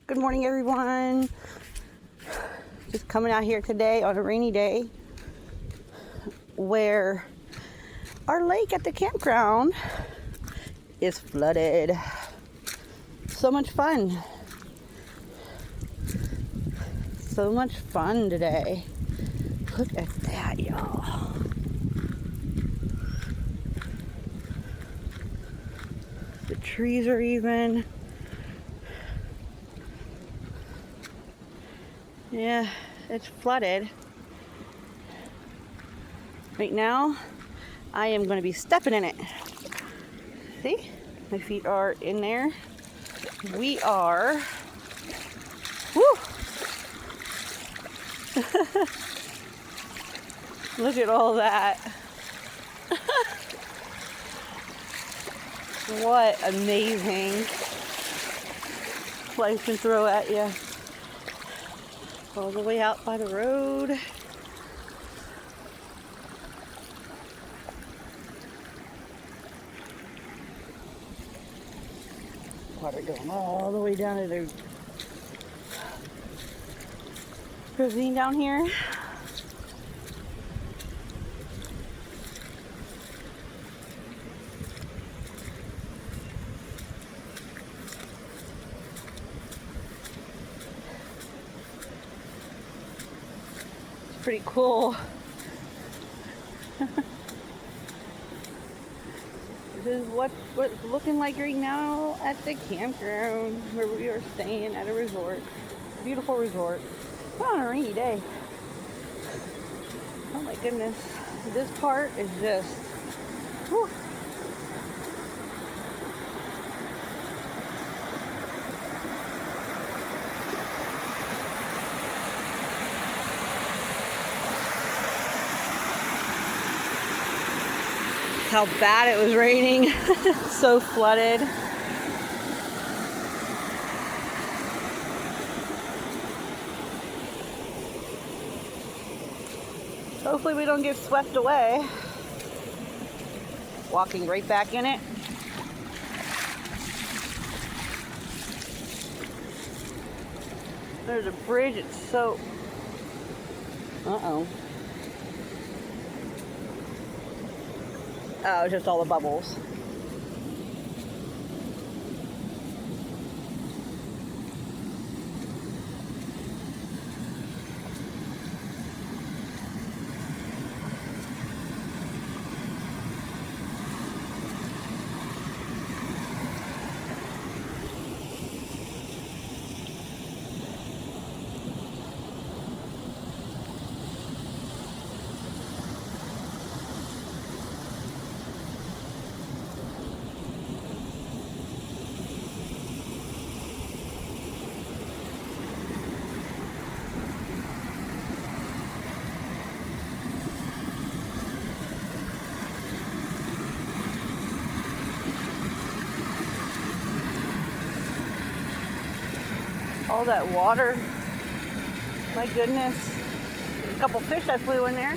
Good morning, everyone. Just coming out here today on a rainy day where our lake at the campground is flooded. So much fun. So much fun today. Look at that, y'all. The trees are even. Yeah, it's flooded. Right now, I am going to be stepping in it. See? My feet are in there. We are. Woo! Look at all that. What amazing life can throw at you. All the way out by the road. Water going all the way down to the ravine down here. It's pretty cool. This is what's looking like right now at the campground where we are staying at a resort. Beautiful resort. Well, on a rainy day. Oh my goodness. This part is just, whew. How bad it was raining. So flooded. Hopefully we don't get swept away. Walking right back in it. There's a bridge, it's so... Uh-oh. Oh, it's just all the bubbles. All that water. My goodness. A couple fish that flew in there.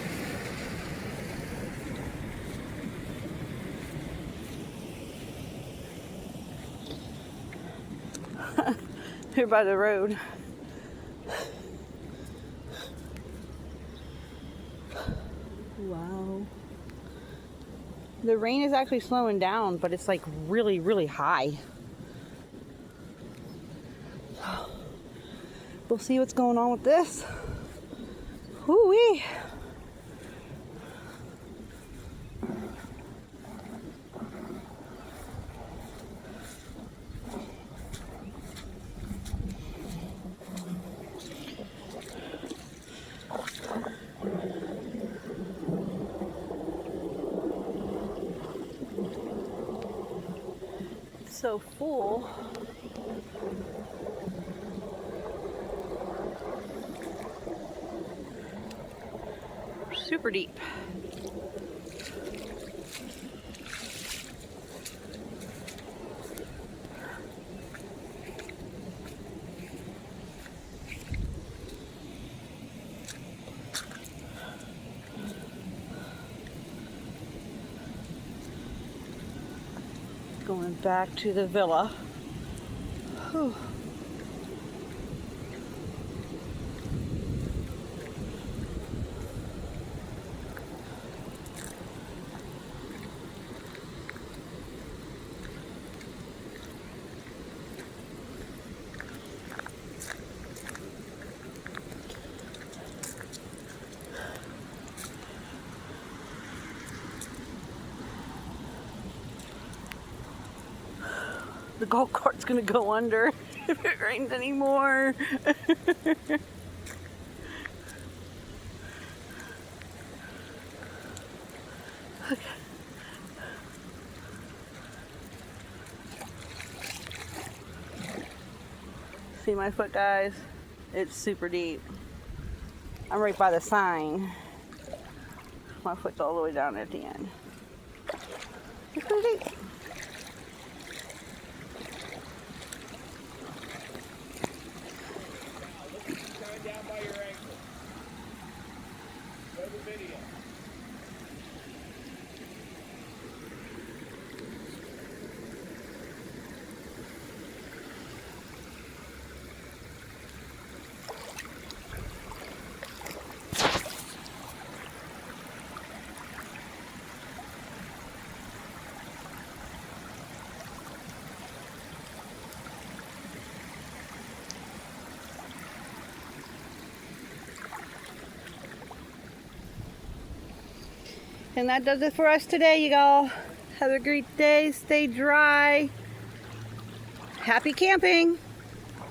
Here by the road. Wow. The rain is actually slowing down, but it's like really, really high. We'll see what's going on with this. Whoo-wee. It's so full. Super deep. Going back to the villa. Whew. The golf cart's gonna go under if it rains anymore. Okay. See my foot, guys? It's super deep. I'm right by the sign. My foot's all the way down at the end. It's pretty deep. Down by your ankle. Go to video. And that does it for us today, you all. Have a great day. Stay dry. Happy camping.